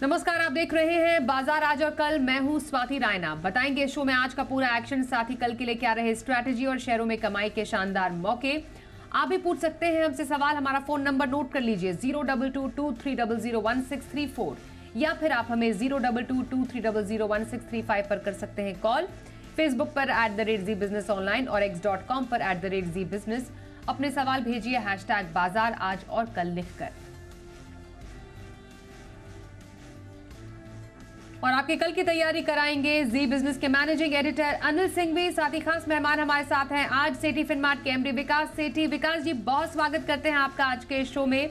नमस्कार, आप देख रहे हैं बाजार आज और कल। मैं हूं स्वाति रायना। बताएंगे शो में आज का पूरा एक्शन, साथ ही कल के लिए क्या रहे स्ट्रैटेजी और शेयरों में कमाई के शानदार मौके। आप भी पूछ सकते हैं हमसे सवाल। हमारा फोन नंबर नोट कर लीजिए 0222300164 या फिर आप हमें 0222300165 पर कर सकते हैं कॉल। फेसबुक पर @ZBusiness ऑनलाइन और x.com पर @ZBusiness अपने सवाल भेजिए #बाजार आज और कल लिखकर। और आपके कल की तैयारी कराएंगे जी बिजनेस के मैनेजिंग एडिटर अनिल सिंह भी। साथ ही खास मेहमान हमारे साथ हैं आज सेठी फिनमार्ट के एमडी विकास सेठी। विकास जी, बहुत स्वागत करते हैं आपका आज के शो में।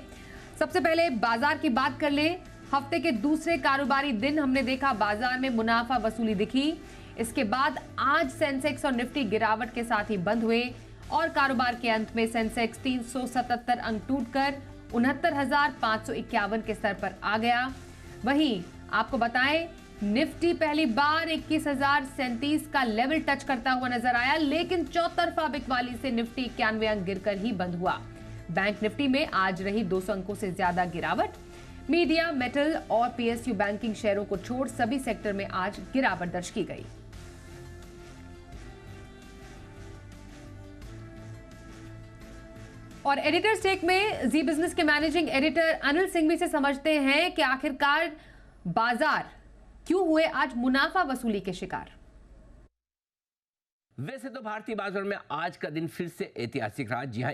सबसे पहले बाजार की बात कर ले। हफ्ते के दूसरे कारोबारी दिन हमने देखा बाजार में मुनाफा वसूली दिखी। इसके बाद आज सेंसेक्स और निफ्टी गिरावट के साथ ही बंद हुए और कारोबार के अंत में सेंसेक्स 377 अंक टूटकर 69,551 के स्तर पर आ गया। वहीं आपको बताएं, निफ्टी पहली बार 21,037 का लेवल टच करता हुआ नजर आया, लेकिन चौतरफा बिकवाली से निफ्टी 91 अंक गिरकर ही बंद हुआ। बैंक निफ्टी में आज रही 200 अंकों से ज्यादा गिरावट। मीडिया, मेटल और पीएसयू बैंकिंग शेयरों को छोड़ सभी सेक्टर में आज गिरावट दर्ज की गई। और एडिटर स्टेक में जी बिजनेस के मैनेजिंग एडिटर अनिल सिंघवी से समझते हैं कि आखिरकार बाजार क्यों हुए आज मुनाफा वसूली के शिकार। वैसे तो भारतीय बाजार में आज का दिन फिर से ऐतिहासिक रहा। जी हाँ,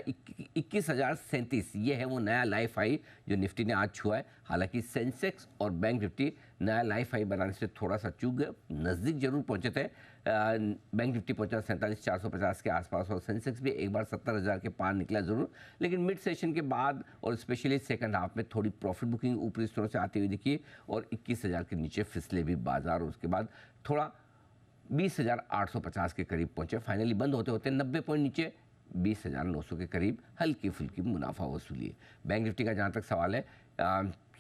21,037 ये है वो नया लाइफ हाई जो निफ्टी ने आज छुआ है। हालांकि सेंसेक्स और बैंक निफ्टी नया लाइफ हाई बनाने से थोड़ा सा चूक गए, नज़दीक जरूर पहुंचे थे। बैंक निफ्टी पहुंचा 47,450 के आसपास और सेंसेक्स भी एक बार 70,000 के पार निकला जरूर, लेकिन मिड सेशन के बाद और स्पेशली सेकंड हाफ में थोड़ी प्रॉफिट बुकिंग ऊपरी स्तरों से आती हुई दिखी और 21,000 के नीचे फिसले भी बाजार और उसके बाद थोड़ा 20,850 के करीब पहुंचे। फाइनली बंद होते होते 90 पॉइंट नीचे 20,900 के करीब हल्की फुल्की मुनाफा वसूली। बैंक निफ्टी का जहाँ तक सवाल है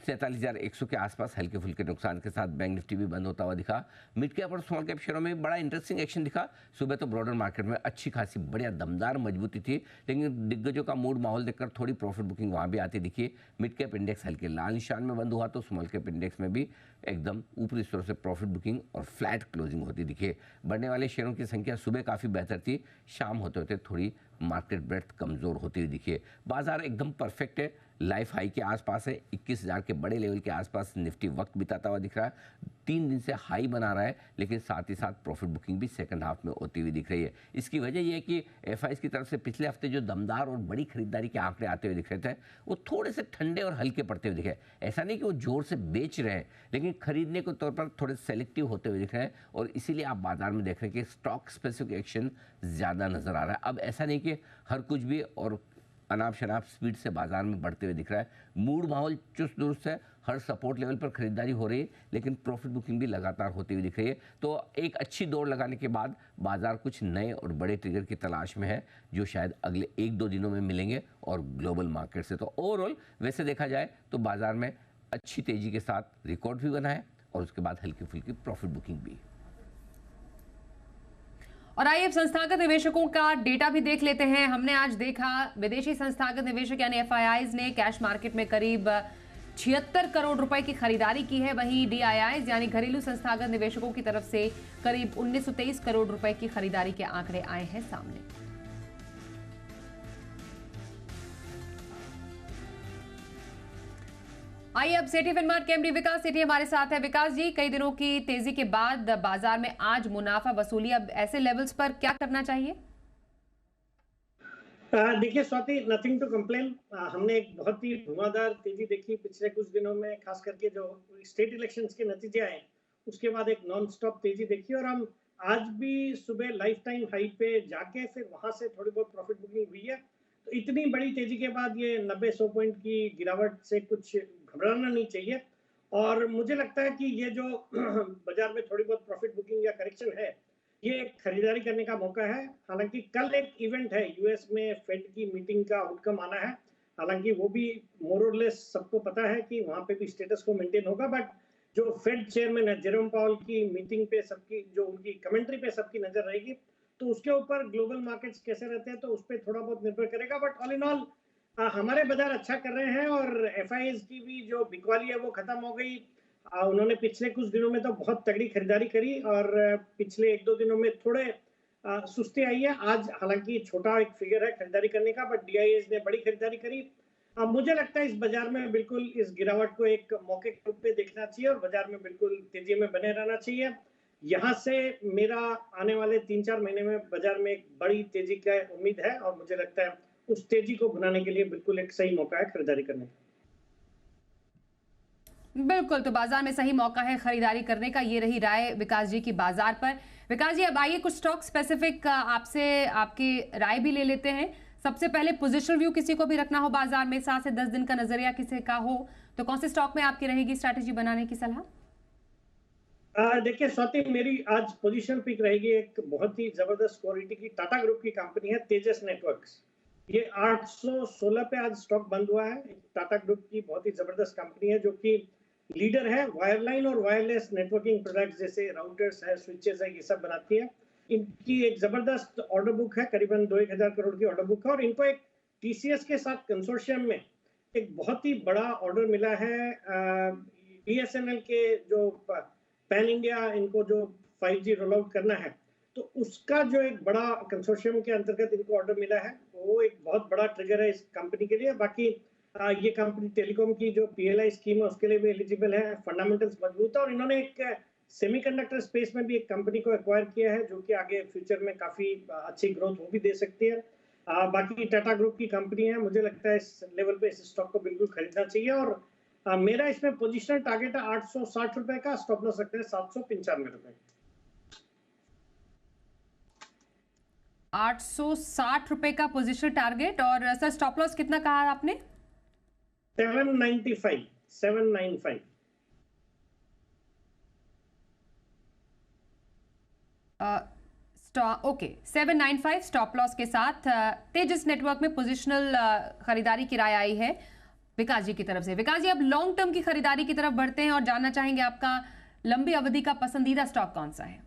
47,100 के आसपास हल्के फुल्के नुकसान के साथ बैंक निफ्टी भी बंद होता हुआ दिखा। मिड कैप और स्मॉल कैप शेयरों में बड़ा इंटरेस्टिंग एक्शन दिखा। सुबह तो ब्रॉडर मार्केट में अच्छी खासी बढ़िया दमदार मजबूती थी, लेकिन दिग्गजों का मूड माहौल देखकर थोड़ी प्रॉफिट बुकिंग वहाँ भी आती दिखी। मिड कैप इंडेक्स हल्के लाल निशान में बंद हुआ तो स्मॉल कैप इंडेक्स में भी एकदम ऊपरी स्तर से प्रॉफिट बुकिंग और फ्लैट क्लोजिंग होती दिखे। बढ़ने वाले शेयरों की संख्या सुबह काफ़ी बेहतर थी, शाम होते होते थोड़ी मार्केट ब्रेथ कमज़ोर होती हुई दिखी। बाजार एकदम परफेक्ट है, लाइफ हाई के आसपास है। 21,000 के बड़े लेवल के आसपास निफ्टी वक्त बिताता हुआ दिख रहा है। 3 दिन से हाई बना रहा है, लेकिन साथ ही साथ प्रॉफिट बुकिंग भी सेकंड हाफ में होती हुई दिख रही है। इसकी वजह यह है कि एफआईज की तरफ से पिछले हफ्ते जो दमदार और बड़ी खरीदारी के आंकड़े आते हुए दिख रहे थे वो थोड़े से ठंडे और हल्के पड़ते हुए दिखे। ऐसा नहीं कि वो जोर से बेच रहे हैं, लेकिन खरीदने के तौर पर थोड़े सेलेक्टिव होते हुए दिख रहे हैं और इसीलिए आप बाजार में देख रहे हैं कि स्टॉक स्पेसिफिक एक्शन ज़्यादा नजर आ रहा है। अब ऐसा नहीं कि हर कुछ भी और अनाप शनाप स्पीड से बाजार में बढ़ते हुए दिख रहा है। मूड माहौल चुस्त दुरुस्त है, हर सपोर्ट लेवल पर खरीदारी हो रही है, लेकिन प्रॉफिट बुकिंग भी लगातार होती हुई दिख रही है। तो एक अच्छी दौड़ लगाने के बाद बाजार कुछ नए और बड़े ट्रिगर की तलाश में है जो शायद अगले 1-2 दिनों में मिलेंगे और ग्लोबल मार्केट से। तो ओवरऑल वैसे देखा जाए तो बाजार में अच्छी तेजी के साथ रिकॉर्ड भी बना है और उसके बाद हल्की फुल्की प्रॉफिट बुकिंग भी। और आइए अब संस्थागत निवेशकों का डेटा भी देख लेते हैं। हमने आज देखा विदेशी संस्थागत निवेशक यानी एफआईआईज ने कैश मार्केट में करीब 76 करोड़ रुपए की खरीदारी की है। वहीं डीआईआईज यानी घरेलू संस्थागत निवेशकों की तरफ से करीब 1923 करोड़ रुपए की खरीदारी के आंकड़े आए हैं सामने। आइए अब सेठी फिनमार्ट के एमडी विकास सेठी हमारे साथ है। विकास जी, कई दिनों की तेजी के बाद बाजार में आज मुनाफा वसूली, अब ऐसे लेवल्स पर क्या करना चाहिए? देखिए स्वाति, नथिंग टू कंप्लेन। हमने एक बहुत ही धुआंधार तेजी देखी पिछले कुछ दिनों में, खास करके जो स्टेट इलेक्शंस के नतीजे आए उसके बाद एक नॉन स्टॉप तेजी देखी और हम आज भी सुबह लाइफ टाइम हाई पे जाके फिर वहां से थोड़ी बहुत प्रॉफिट बुकिंग हुई है। तो इतनी बड़ी तेजी के बाद ये 90-100 पॉइंट की गिरावट से कुछ घबराना नहीं चाहिए और मुझे लगता है कि ये जो बाजार में थोड़ी बहुत प्रॉफिट बुकिंग या करेक्शन है, ये खरीदारी करने का मौका है। हालांकि कल एक इवेंट है, यूएस में फेड की मीटिंग का आउटकम आना है। हालांकि वो भी मोर और लेस सबको पता है कि वहां पे भी स्टेटस को मेंटेन होगा, बट जो फेड चेयरमैन है जेरोम पावल की मीटिंग पे सबकी, जो उनकी कमेंट्री पे सबकी नजर रहेगी, तो उसके ऊपर ग्लोबल मार्केट्स कैसे रहते हैं तो उस पर थोड़ा बहुत निर्भर करेगा। बट ऑल इन ऑल हमारे बाजार अच्छा कर रहे हैं और एफआईआईज की भी जो बिकवाली है वो खत्म हो गई। उन्होंने पिछले कुछ दिनों में तो बहुत तगड़ी खरीदारी करी और पिछले 1-2 दिनों में थोड़े सुस्ती आई है। आज हालाँकि छोटा एक फिगर है खरीदारी करने का, बट डीआईएस ने बड़ी खरीदारी करी। मुझे लगता है इस बाजार में बिल्कुल इस गिरावट को एक मौके के रूप में देखना चाहिए और बाजार में बिल्कुल तेजी में बने रहना चाहिए। यहाँ से मेरा आने वाले 3-4 महीने में बाजार में एक बड़ी तेजी का उम्मीद है और मुझे लगता है उस तेजी को भुनाने के लिए बिल्कुल एक सही मौका है खरीदारी करने का। बिल्कुल, तो बाजार में सही मौका है खरीदारी करने का, ये रही राय विकास जी की बाजार पर। विकास जी, अब आइए कुछ स्टॉक स्पेसिफिक आपसे आपकी राय भी ले लेते हैं। सबसे पहले पोजीशनल व्यू किसी को भी रखना हो बाजार में, 7 से 10 दिन का नजरिया किसी का हो, तो कौन से स्टॉक में आपकी रहेगी स्ट्रैटेजी बनाने की सलाह? देखिए स्वाति, मेरी आज पोजीशन पिक रहेगी एक बहुत ही जबरदस्त क्वालिटी की टाटा ग्रुप की कंपनी है तेजस नेटवर्क्स। ये 816 पे आज स्टॉक बंद हुआ है। टाटा ग्रुप की बहुत ही जबरदस्त कंपनी है जो कि लीडर है वायरलाइन और वायरलेस नेटवर्किंग प्रोडक्ट्स जैसे राउटर्स है, स्विचेस है, ये सब बनाती है। इनकी एक जबरदस्त ऑर्डर बुक है, करीबन 2-1 हजार करोड़ की ऑर्डर बुक है और इनको एक टीसीएस के साथ कंसोर्शियम में एक बहुत ही बड़ा ऑर्डर मिला है। बीएसएनएल के जो पैन इंडिया इनको जो 5G रोल आउट करना है, तो उसका जो एक बड़ा कंसोर्शियम के अंतर्गत इनको ऑर्डर मिला है, वो एक बहुत बड़ा ट्रिगर है इस कंपनी के लिए। बाकी ये कंपनी टेलीकॉम की जो पीएलआई स्कीम है उसके लिए भी एलिजिबल है, फंडामेंटल्स मजबूत है और इन्होंने एक सेमीकंडक्टर स्पेस में भी एक कंपनी को एक्वायर किया है जो कि आगे फ्यूचर में काफी अच्छी ग्रोथ वो भी दे सकती है। बाकी टाटा ग्रुप की कंपनी है, मुझे लगता है इस लेवल पे इस स्टॉक को बिल्कुल खरीदना चाहिए और मेरा इसमें पोजिशनल टारगेट है 860 रुपए का, स्टॉप लॉस रखते हैं 795 रुपए। 860 रुपए का पोजीशनल टारगेट और सर स्टॉप लॉस कितना कहा आपने? 795 795। ओके, 795 स्टॉप लॉस के साथ तेजस नेटवर्क में पोजीशनल खरीदारी की राय आई है विकास जी की तरफ से। विकास जी, अब लॉन्ग टर्म की खरीदारी की तरफ बढ़ते हैं और जानना चाहेंगे आपका लंबी अवधि का पसंदीदा स्टॉक कौन सा है?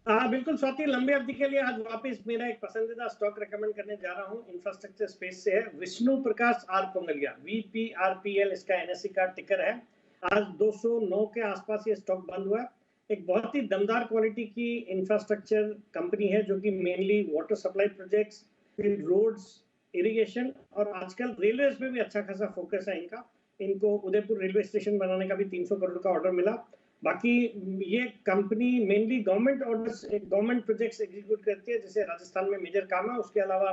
बिल्कुल स्वाति, लंबी अवधि के लिए आज वापस मेरा एक पसंदीदा स्टॉक रेकमेंड करने जा रहा हूँ, इंफ्रास्ट्रक्चर स्पेस से है। विष्णु प्रकाश आर पोंगलिया, VPRPL इसका एनएससी का टिकर है। आज 209 के आसपास ये स्टॉक बंद हुआ। एक बहुत ही दमदार क्वालिटी की इंफ्रास्ट्रक्चर कंपनी है जो कि mainly water supply projects, roads, irrigation और आजकल रेलवे में भी अच्छा खासा फोकस है इनका। इनको उदयपुर रेलवे स्टेशन बनाने का भी 300 करोड़ का ऑर्डर मिला। बाकी ये company mainly government orders, government projects execute करती है, जैसे राजस्थान में मेजर काम है, उसके अलावा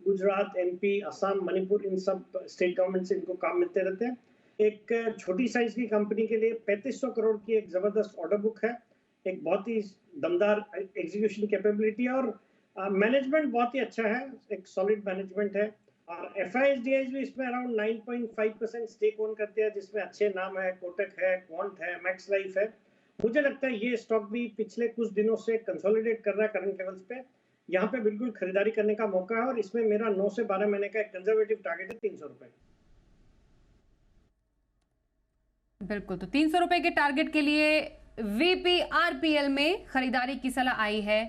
गुजरात, MP, असम, मणिपुर, इन सब स्टेट गवर्नमेंट से इनको काम मिलते रहते हैं। एक छोटी साइज की कंपनी के लिए 3500 करोड़ की एक जबरदस्त ऑर्डर बुक है, एक बहुत ही दमदार एग्जीक्यूशन कैपेबिलिटी है और मैनेजमेंट बहुत ही अच्छा है, एक सॉलिड मैनेजमेंट है। और FISDIs भी इसमें अराउंड 9.5% स्टेक ओन करते हैं, जिसमें अच्छे नाम है, कोटक है, क्वांट है, मैक्स लाइफ है। मुझे लगता है ये स्टॉक भी पिछले कुछ दिनों से कंसोलिडेट कर रहा है करंट लेवल्स पे। यहाँ पे बिल्कुल खरीदारी करने का मौका है और इसमें मेरा 9 से 12 महीने का एक कंजर्वेटिव टारगेट है 300 रुपए। बिल्कुल, तो 300 रुपए के टारगेट के लिए VPRPL में खरीदारी की सलाह आई है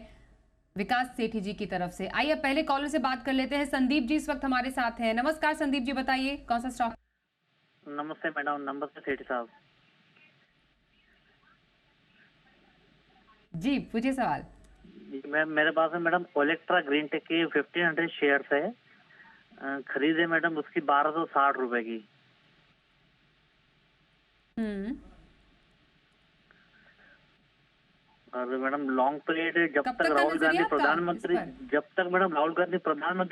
विकास सेठी जी की तरफ से। आइए पहले कॉलर से बात कर लेते हैं। संदीप जी इस वक्त हमारे साथ हैं। नमस्कार संदीप जी, बताइए कौन सा स्टॉक? नमस्ते मैडम। नमस्ते सेठी साहब जी, पूछिए सवाल। मैम मेरे पास है मैडम ओलेक्ट्रा ग्रीन टेक की 1500 शेयर्स है, खरीदे मैडम उसकी 1260 रुपए की। और मैडम लॉन्ग पीरियड जब तक राहुल गांधी प्रधानमंत्री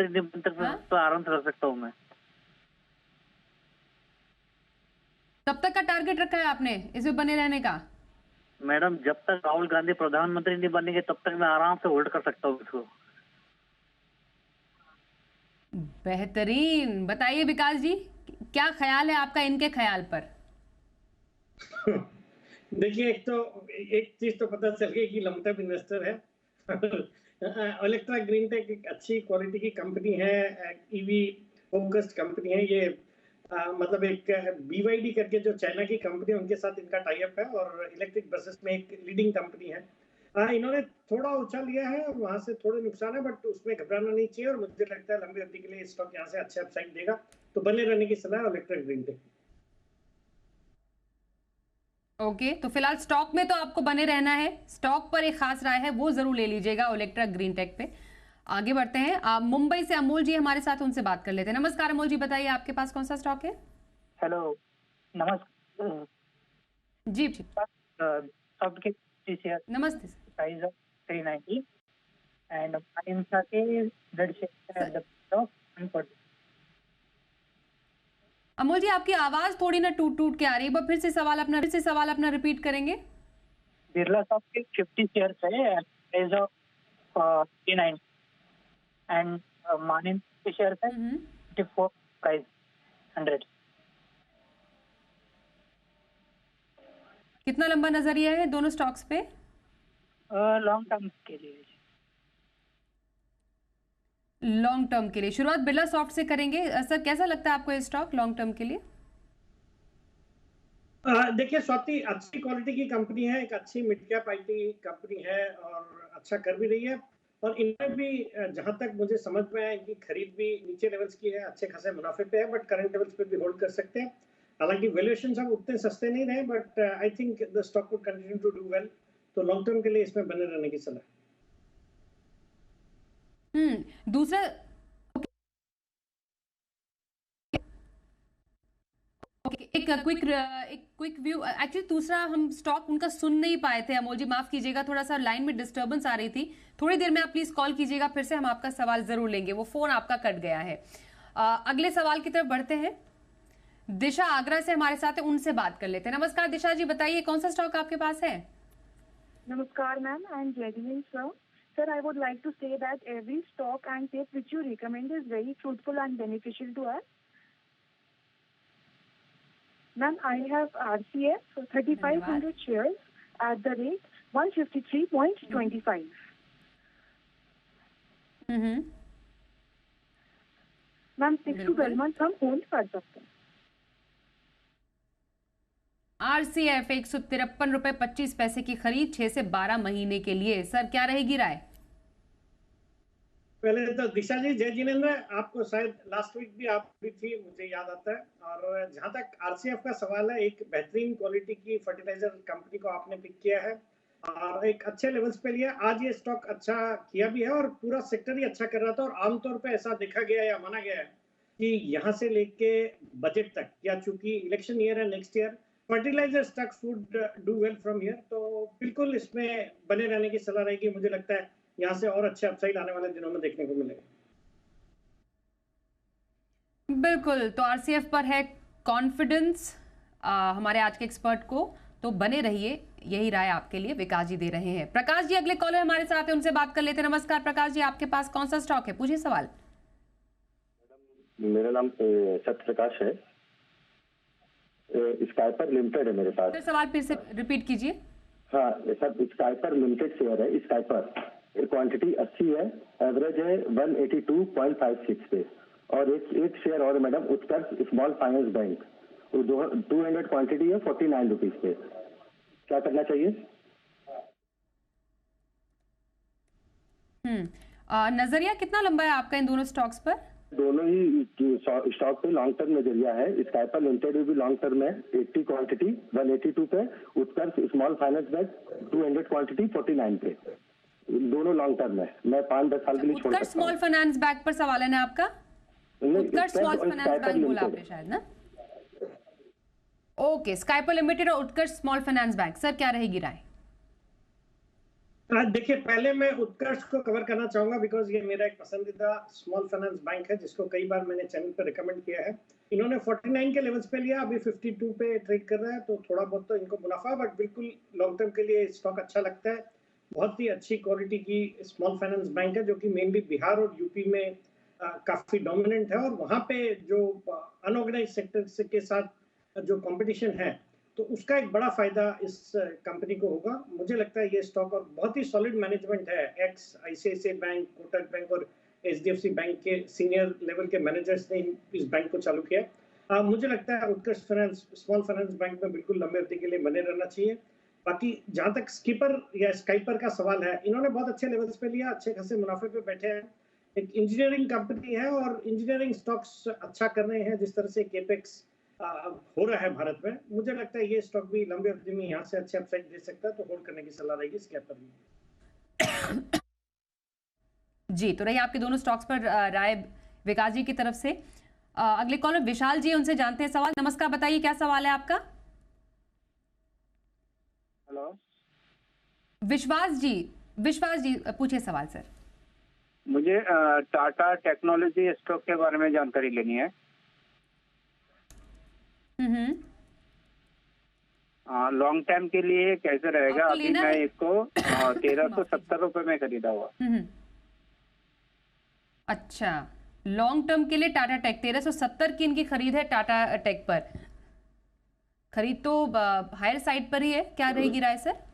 नहीं बन तक तो आराम से रख सकता हूँ मैं। कब तक का टारगेट रखा है आपने इसमें बने रहने का? मैडम जब तक राहुल गांधी प्रधानमंत्री नहीं बनेंगे तब तक मैं आराम से होल्ड कर सकता हूँ इसको। बेहतरीन, बताइए विकास जी, क्या ख्याल है आपका इनके ख्याल पर? देखिए, एक चीज तो पता चल गई कि लॉन्ग टर्म इन्वेस्टर है। ओलेक्ट्रा ग्रीन टेक एक अच्छी क्वालिटी की कंपनी है, EV फोकस्ड कंपनी है ये। मतलब एक BYD करके जो चाइना की कंपनी है उनके साथ इनका टाई अप है और इलेक्ट्रिक बसेस में एक लीडिंग कंपनी है। इन्होंने थोड़ा ऊंचा लिया है, वहां से थोड़े नुकसान है, बट उसमें घबराना नहीं चाहिए और मुझे लगता है लंबी अवधि के लिए स्टॉक यहाँ से अच्छा अपसाइड देगा, तो बने रहने की सलाह है ओलेक्ट्रा ग्रीन टेक। ओके, तो फिलहाल स्टॉक में तो आपको बने रहना है। स्टॉक पर एक खास राय है, वो जरूर ले लीजिएगा ओलेक्ट्रा ग्रीन टेक पे। आगे बढ़ते हैं, मुंबई से अमोल जी हमारे साथ, उनसे बात कर लेते हैं। नमस्कार अमोल जी, बताइए आपके पास कौन सा स्टॉक है? हेलो, नमस्कार। जी जी, सॉफ्ट के शेयर नमस्ते सर। प्राइस ऑफ 390 एंड इंसा के डेढ़ share at the of 140। Amol ji, आपकी आवाज थोड़ी ना टूट टूट के आ रही है, एक बार फिर से सवाल अपना रिपीट करेंगे। बिरला सॉफ्ट के 50 शेयर्स है प्राइस ऑफ 390 एंड मानिन के शेयर्स है 54 प्राइस 100। कितना लंबा नजरिया है दोनों स्टॉक्स पे? लॉन्ग टर्म के लिए। लॉन्ग टर्म के लिए शुरुआत बिरला सॉफ्ट से करेंगे। सर, कैसा लगता है आपको ये स्टॉक लॉन्ग टर्म के लिए? देखिए स्वाति, अच्छी क्वालिटी की कंपनी है, एक अच्छी मिड कैप आईटी कंपनी है और अच्छा कर भी रही है। और इनमें भी जहां तक मुझे समझ में आया, इनकी खरीद भी नीचे लेवल्स की है, अच्छे खासे मुनाफे पे है, बट करंट लेवल्स पे भी होल्ड कर सकते हैं। हालांकि वैल्यूएशन सब उतने सस्ते नहीं रहे, but I think the stock would continue to do well. तो लॉन्ग टर्म के लिए इसमें बने रहने की सलाह। दूसरा एक क्विक व्यू। एक्चुअली दूसरा हम स्टॉक उनका सुन नहीं पाए थे अमोल जी, माफ कीजिएगा, थोड़ा सा लाइन में डिस्टर्बेंस आ रही थी। थोड़ी देर में आप प्लीज कॉल कीजिएगा फिर से, हम आपका सवाल जरूर लेंगे। वो फोन आपका कट गया है। अगले सवाल की तरफ बढ़ते हैं। दिशा आगरा से हमारे साथ है, उनसे बात कर लेते हैं। नमस्कार दिशा जी, बताइए कौन सा स्टॉक आपके पास है? Namaskar, ma'am. I'm Jasmine, sir. Sir, I would like to say that every stock and tip which you recommend is very fruitful and beneficial to us. Ma'am, I have RCF 3,500 shares at the rate 153.25. Ma'am, 6 to 12 months हम hold कर सकते हैं। RCF 153 रुपए 25 पैसे की खरीद 6 से 12 महीने के लिए। सर, क्या रहेगी राय? पहले तो दिशा जी, जय जिनेंद्र, आपको शायद लास्ट वीक भी आप भी थी, मुझे याद आता है। और जहां तक आरसीएफ का सवाल है, एक बेहतरीन क्वालिटी की फर्टिलाइजर कंपनी को आपने पिक किया है और एक अच्छे लेवल्स पे लिया। आज ये स्टॉक अच्छा किया भी है और पूरा सेक्टर ही अच्छा कर रहा था। और आमतौर पे ऐसा देखा गया या माना गया है कि यहाँ से लेके बजट तक, या चूंकि इलेक्शन ईयर है next year, fertiliser stocks would do well from here. तो बिल्कुल इसमें बने रहने की सलाह रहेगी। मुझे लगता है यहाँ से और अच्छे अपसाइड आने वाले दिनों में देखने को मिलेगा। बिल्कुल, तो आरसीएफ पर है कॉन्फिडेंस हमारे आज के एक्सपर्ट को, तो बने रहिए, यही राय आपके लिए विकास जी दे रहे हैं। प्रकाश जी अगले कॉलर हमारे साथ है, उनसे बात कर लेते हैं। नमस्कार प्रकाश जी, आपके पास कौन सा स्टॉक है? पूछिए सवाल। मेरा नाम सत्य प्रकाश है, स्काइपर लिमिटेड है मेरे पास। फिर सवाल फिर से रिपीट कीजिए। हाँ सर, स्काइपर लिमिटेड शेयर है। स्काइपर क्वांटिटी 80 है, एवरेज है 182.56 पे। और एक शेयर और मैडम, उत्कर्ष स्मॉल फाइनेंस बैंक, 200 क्वांटिटी है 49 रुपीज पे। क्या करना चाहिए? नजरिया कितना लंबा है आपका इन दोनों स्टॉक्स पर? दोनों ही स्टॉक पे लॉन्ग टर्म नजरिया है। स्काइपर लिमिटेड भी लॉन्ग टर्म है, 80 क्वांटिटी 182 पे। उत्कर्ष स्मॉल फाइनेंस बैंक 200 क्वांटिटी 49 पे। दोनों लॉन्ग टर्म है। मैं 5-10 साल के लिए छोड़ सकता हूं। उत्कर्ष स्मॉल फाइनेंस बैंक पर सवाल है ना आपका? उत्कर्ष स्मॉल फाइनेंस बैंक बोला आपने शायद ना? ओके, स्काइपर लिमिटेड और उत्कर्ष स्मॉल फाइनेंस बैंक। सर, क्या रहेगी राय? देखिए, पहले मैं उत्कर्ष को कवर करना चाहूंगा बिकॉज ये मेरा एक पसंदीदा स्मॉल फाइनेंस बैंक है, जिसको कई बार मैंने चैनल पे रिकमेंड किया है। इन्होंने 49 के लेवल्स पे लिया, अभी 52 पे ट्रेड कर रहा है, तो थोड़ा बहुत तो इनको मुनाफा, बट बिल्कुल लॉन्ग टर्म के लिए स्टॉक अच्छा लगता है। बहुत ही अच्छी क्वालिटी की स्मॉल फाइनेंस बैंक है, जो कि मेनली बिहार और यूपी में काफी डोमिनेंट है। और वहाँ पे जो अनऑर्गेनाइज सेक्टर के साथ जो कंपटीशन है, तो उसका एक बड़ा फायदा इस कंपनी को होगा। मुझे लगता है ये स्टॉक, और बहुत ही सॉलिड मैनेजमेंट है। X ICICI bank, Kotak bank और एचडीएफसी बैंक के सीनियर लेवल के मैनेजर्स ने इस बैंक को चालू किया। मुझे लगता है उत्कर्ष फाइनेंस स्मॉल फाइनेंस बैंक में बिल्कुल लंबे अवधि के लिए बने रहना चाहिए। बाकी जहां तक स्कीपर या स्काइपर का सवाल है, इन्होंने बहुत अच्छे लेवल्स पे लिया, अच्छे खासे मुनाफे पे बैठे हैं। एक इंजीनियरिंग कंपनी है और इंजीनियरिंग स्टॉक्स अच्छा कर रहे हैं, जिस तरह से केपेक्स हो रहा है भारत में, मुझे लगता है ये स्टॉक भी लंबी अवधि में यहाँ से अच्छे अपसाइड दे सकता है, तो होल्ड करने की सलाह रहेगी इस गैप पर भी। जी, तो रही आपके दोनों स्टॉक्स पर राय विकास जी की तरफ से। अगले कॉलर विशाल जी, उनसे जानते हैं सवाल। नमस्कार, बताइए क्या सवाल है आपका। हेलो विश्वास जी पूछिए सवाल सर। मुझे टाटा टेक्नोलॉजी स्टॉक के बारे में जानकारी लेनी है। लॉन्ग टर्म के लिए कैसे रहेगा? अभी मैं इसको 1370 रुपए में खरीदा हुआ। अच्छा, लॉन्ग टर्म के लिए टाटा टेक 1370 की इनकी खरीद है टाटा टेक पर। खरीद तो हायर साइड पर ही है, क्या रहेगी राय सर?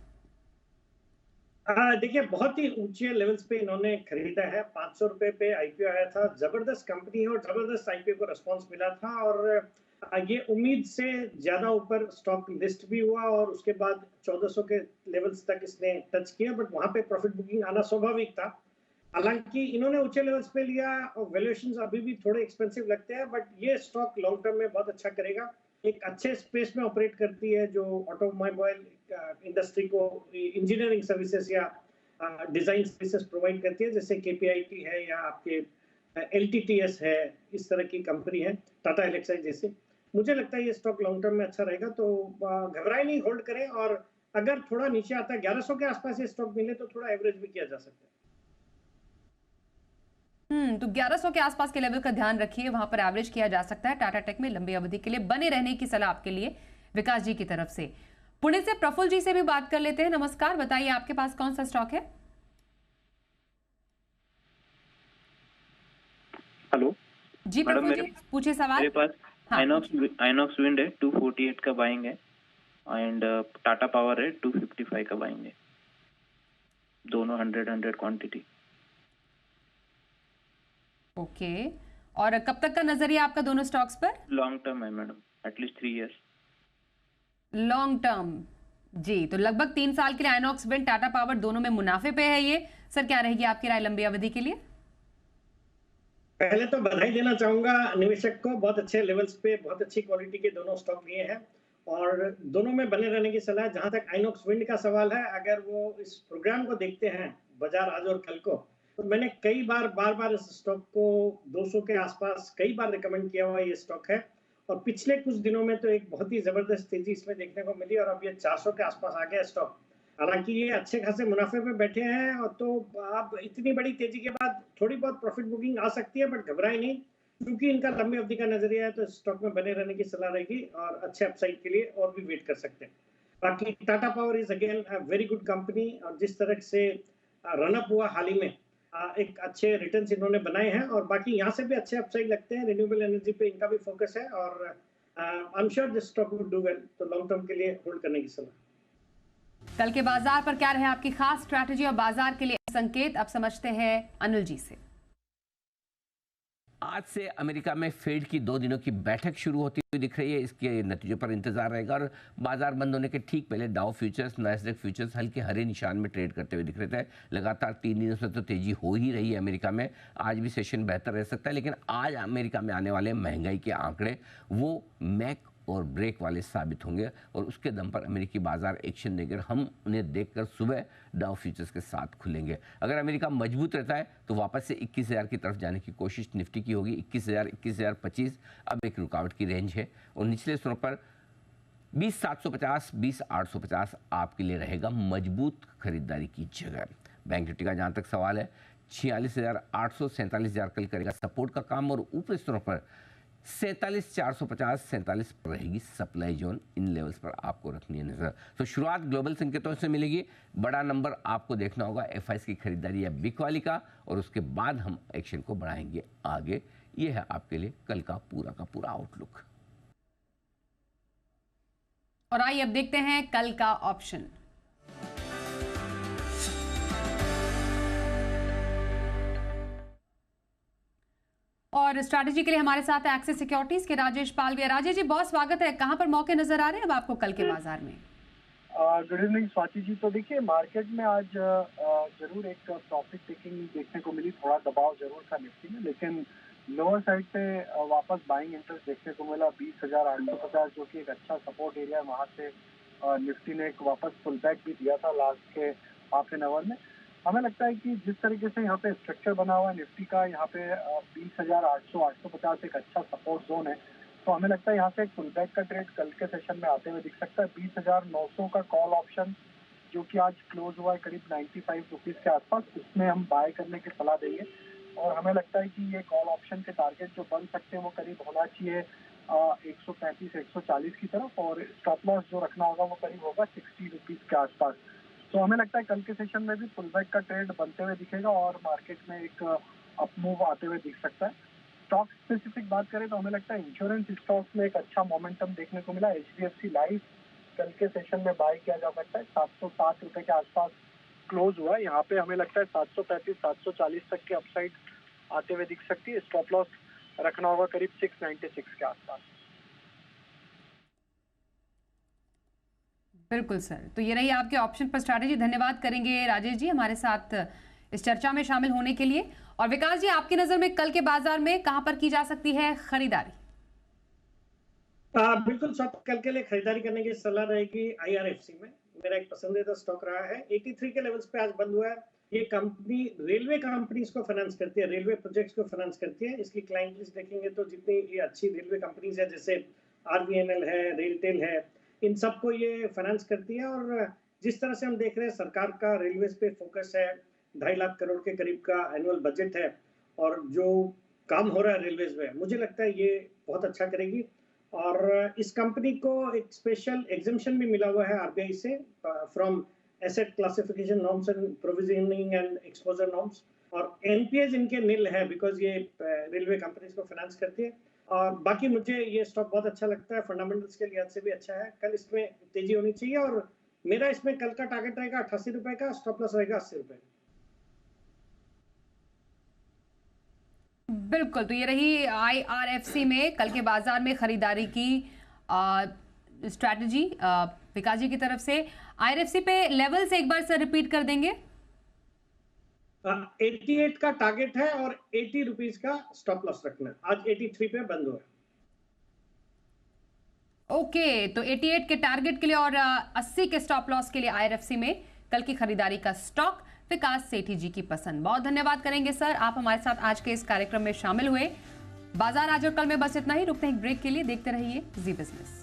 देखिए, बहुत ही ऊंचे लेवल्स पे इन्होंने खरीदा है। 500 रुपए पे आईपीओ आया था, जबरदस्त कंपनी है और जबरदस्त आईपीओ को रिस्पांस मिला था और ये उम्मीद से ज्यादा ऊपर स्टॉक लिस्ट भी हुआ और उसके बाद 1400 के लेवल्स तक इसने टच किया, बट वहां पे प्रॉफिट बुकिंग आना स्वाभाविक था। हालांकि इन्होंने ऊंचे लेवल्स पे लिया और वैल्यूएशंस अभी भी थोड़े एक्सपेंसिव लगते हैं, बट ये स्टॉक लॉन्ग टर्म में बहुत अच्छा करेगा। एक अच्छे स्पेस में ऑपरेट करती है जो ऑटोमोबाइल इंडस्ट्री को इंजीनियरिंग सर्विसेज या डिजाइन सर्विसेज प्रोवाइड करती है, जैसे केपीआईटी है या आपके एलटीटीएस है, इस तरह की कंपनी है, टाटा एलेक्साई जैसे। मुझे लगता है ये स्टॉक लॉन्ग टर्म में अच्छा रहेगा, तो घबराए नहीं, होल्ड करें और अगर थोड़ा नीचे आता है 1100 के आसपास ये स्टॉक मिले तो थोड़ा एवरेज भी किया जा सकता है। तो 1100 के आसपास के लेवल का ध्यान रखिए, वहां पर एवरेज किया जा सकता है। टाटा टेक में लंबी अवधि के लिए बने रहने की सलाह आपके लिए विकास जी की तरफ से। पुणे से प्रफुल्ल जी से भी बात कर लेते हैं। नमस्कार, बताइए आपके पास कौन सा स्टॉक है? हेलो जी प्रफुल्ल जी, पूछिए सवाल। मेरे पास आइनॉक्स विंड है 248 का बाइंग है एंड टाटा पावर है 255 का बाइंग है, दोनों 100 क्वांटिटी। ओके, और कब तक का नजरिया आपका दोनों स्टॉक्स पर? लॉन्ग टर्म है madam, at least 3 years. Long term जी, तो लगभग 3 साल के लिए आइनॉक्स विंड टाटा पावर दोनों में मुनाफे पे है ये। सर, क्या रहेगी आपकी राय लंबी अवधि के लिए? पहले तो बधाई देना चाहूंगा निवेशक को, बहुत अच्छे लेवल्स पे बहुत अच्छी क्वालिटी के दोनों स्टॉक लिए हैं और दोनों में बने रहने की सलाह। जहां तक आइनॉक्स विंड का सवाल है, अगर वो इस प्रोग्राम को देखते हैं बाजार आज और कल को, तो मैंने कई बार इस स्टॉक को 200 के आसपास कई बार रिकमेंड किया हुआ ये स्टॉक है और पिछले कुछ दिनों में तो एक बहुत ही जबरदस्त तेजी इसमें देखने को मिली और अब ये 400 के आसपास आ गया स्टॉक। हालांकि ये अच्छे खासे मुनाफे पे बैठे हैं और तो आप इतनी बड़ी तेजी के बाद थोड़ी बहुत प्रॉफिट बुकिंग आ सकती है, बट घबराए नहीं क्योंकि इनका लंबी अवधि का नजरिया है, तो स्टॉक में बने रहने की सलाह रहेगी और अच्छे अपसाइड के लिए और भी वेट कर सकते हैं। बाकी Tata power is again a very good company और जिस तरह से रनअप हुआ हाल ही में, एक अच्छे रिटर्न्स इन्होंने बनाए हैं और बाकी यहाँ से भी अच्छे अपसाइड लगते हैं। रिन्यूएबल एनर्जी पे इनका भी फोकस है और I am sure this stock will do well, तो लॉन्ग टर्म के लिए होल्ड करने की सलाह। कल के बाजार पर क्या रहे आपकी खास स्ट्रैटेजी और बाजार के लिए संकेत, अब समझते हैं अनिल जी से। आज से अमेरिका में फेड की 2 दिनों की बैठक शुरू होती हुई दिख रही है। इसके नतीजों पर इंतजार रहेगा और बाजार बंद होने के ठीक पहले डाउ फ्यूचर्स, नैस्डैक फ्यूचर्स हल्के हरे निशान में ट्रेड करते हुए दिख रहे थे। लगातार 3 दिनों से तो तेजी हो ही रही है अमेरिका में। आज भी सेशन बेहतर रह सकता है, लेकिन आज अमेरिका में आने वाले महंगाई के आंकड़े वो मैक और ब्रेक वाले साबित होंगे और उसके दम पर अमेरिकी बाजार एक्शन देकर हम उन्हें देखकर सुबह डाउ फ्यूचर्स के साथ खुलेंगे। अगर अमेरिका मजबूत रहता है तो वापस से 21,000 की तरफ जाने की कोशिश निफ्टी की होगी। 21,000, 21,025 अब एक रुकावट की रेंज है और निचले स्तरों पर 20,750, 20,850 आपके लिए रहेगा मजबूत खरीदारी की जगह। बैंक निफ्टी का जहाँ तक सवाल है 46,800, 47,000 कल करेगा सपोर्ट का काम और ऊपरी स्तरों पर 47,450, 47 पर रहेगी सप्लाई जोन। इन लेवल्स पर आपको रखनी है नजर। तो शुरुआत ग्लोबल संकेतों से मिलेगी। बड़ा नंबर आपको देखना होगा एफआईएस की खरीदारी या बिक वाली का और उसके बाद हम एक्शन को बढ़ाएंगे आगे। ये है आपके लिए कल का पूरा आउटलुक। और आइए अब देखते हैं कल का ऑप्शन। और स्ट्रैटेजी के लिए हमारे साथ है एक्सिस सिक्योरिटीज के राजेश पालवे। राजेश जी, बहुत स्वागत है। कहां पर मौके नजर आ रहे हैं अब आपको कल के बाजार में? Good evening Swati ji. तो देखिए, मार्केट में आज जरूर एक प्रॉफिट टेकिंग देखने को मिली, थोड़ा दबाव जरूर था निफ्टी में, लेकिन लोअर साइड पे वापस बाइंग इंटरेस्ट देखने को मिला 20,850, जो कि एक अच्छा सपोर्ट एरिया है। वहाँ से निफ्टी ने एक वापस पुल बैक भी दिया था लास्ट के हाफ एन आवर में। हमें लगता है कि जिस तरीके से यहाँ पे स्ट्रक्चर बना हुआ है निफ्टी का, यहाँ पे 20,800-850 एक अच्छा सपोर्ट जोन है। तो हमें लगता है यहाँ से एक पुल बैक का ट्रेड कल के सेशन में आते हुए दिख सकता है। 20,900 का कॉल ऑप्शन जो कि आज क्लोज हुआ है करीब 95 रुपीज़ के आसपास, उसमें हम बाय करने की सलाह देंगे। और हमें लगता है कि ये कॉल ऑप्शन के टारगेट जो बन सकते हैं वो करीब होना चाहिए 135-140 की तरफ, और स्टॉप लॉस जो रखना होगा वो करीब होगा 60 रुपीज़ के आसपास। तो हमें लगता है कल के सेशन में भी पुल बैक का ट्रेंड बनते हुए दिखेगा और मार्केट में एक अप मूव आते हुए दिख सकता है। स्टॉक स्पेसिफिक बात करें तो हमें लगता है इंश्योरेंस स्टॉक्स में एक अच्छा मोमेंटम देखने को मिला। HDFC लाइफ कल के सेशन में बाय किया जा सकता है। 760 रुपये के आसपास क्लोज हुआ है। यहाँ पे हमें लगता है 735-740 तक के अपसाइड आते हुए दिख सकती है। स्टॉप लॉस रखना होगा करीब 696 के आसपास। बिल्कुल सर, तो ये रही आपके ऑप्शन पर स्ट्रैटेजी। धन्यवाद करेंगे राजेश जी हमारे साथ इस चर्चा में शामिल होने के लिए। और विकास जी, आपकी नजर में कल के बाजार में कहां पर की जा सकती है खरीदारी? बिल्कुल सब कल के लिए खरीदारी करने की सलाह रहेगी IRFC में। मेरा एक पसंदीदा स्टॉक रहा है। 83 के लेवल्स पे आज बंद हुआ है। ये कंपनी रेलवे कंपनीज को फाइनेंस करती है, रेलवे प्रोजेक्ट्स को फाइनेंस करती है। इसकी क्लाइंट लिस्ट देखेंगे तो जितनी ये अच्छी रेलवे कंपनीज है जैसे RVNL है, रेलटेल है, इन सबको ये फाइनेंस करती है। और जिस तरह से हम देख रहे हैं सरकार का रेलवेज पे फोकस है, 2.5 लाख करोड़ के करीब का एनुअल बजट है, और जो काम हो रहा है रेलवेज में, मुझे लगता है ये बहुत अच्छा करेगी। और इस कंपनी को एक स्पेशल एग्जेम्पशन भी मिला हुआ है RBI से from asset classification norms and provisioning and exposure norms, और NPAs इनके नील है बिकॉज ये रेलवे कंपनीज को फाइनेंस करती है। और बाकी मुझे ये स्टॉक बहुत अच्छा लगता है, फंडामेंटल्स के लिहाज से भी अच्छा है। कल इसमें तेजी होनी चाहिए और मेरा इसमें कल का टारगेट रहेगा 88 रुपए का, स्टॉप लॉस रहेगा 80 रुपए। बिल्कुल, तो ये रही IRFC में कल के बाजार में खरीदारी की स्ट्रैटेजी विकास जी की तरफ से। IRFC पे लेवल से एक बार सर रिपीट कर देंगे। 88 का टारगेट है और 80 रुपीज का स्टॉप लॉस रखना है। आज 83 पे बंद हुआ है। ओके, तो 88 के टारगेट के लिए और 80 के स्टॉप लॉस के लिए IRFC में कल की खरीदारी का स्टॉक विकास सेठी जी की पसंद। बहुत धन्यवाद करेंगे सर, आप हमारे साथ आज के इस कार्यक्रम में शामिल हुए। बाजार आज और कल में बस इतना ही। रुकते हैं एक ब्रेक के लिए, देखते रहिए जी बिजनेस।